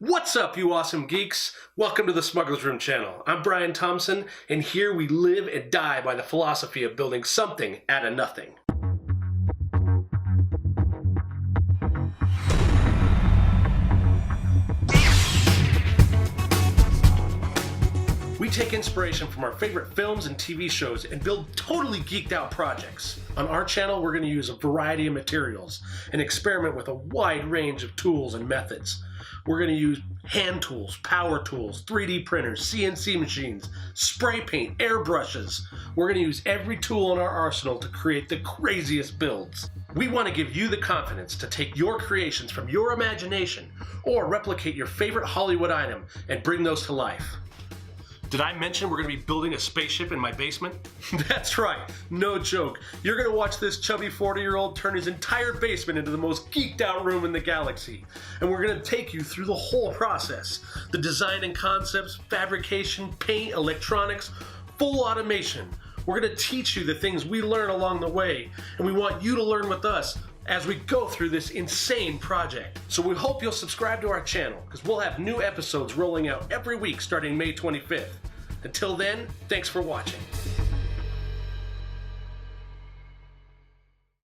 What's up, you awesome geeks? Welcome to the Smugglers Room Channel. I'm Brian Thompson, and here we live and die by the philosophy of building something out of nothing. We take inspiration from our favorite films and TV shows and build totally geeked out projects. On our channel, we're going to use a variety of materials and experiment with a wide range of tools and methods. We're going to use hand tools, power tools, 3D printers, CNC machines, spray paint, airbrushes. We're going to use every tool in our arsenal to create the craziest builds. We want to give you the confidence to take your creations from your imagination or replicate your favorite Hollywood item and bring those to life. Did I mention we're going to be building a spaceship in my basement? That's right, no joke. You're going to watch this chubby 40-year-old turn his entire basement into the most geeked out room in the galaxy. And we're going to take you through the whole process. The design and concepts, fabrication, paint, electronics, full automation. We're going to teach you the things we learn along the way, and we want you to learn with us as we go through this insane project. So we hope you'll subscribe to our channel, because we'll have new episodes rolling out every week starting May 25th. Until then, thanks for watching.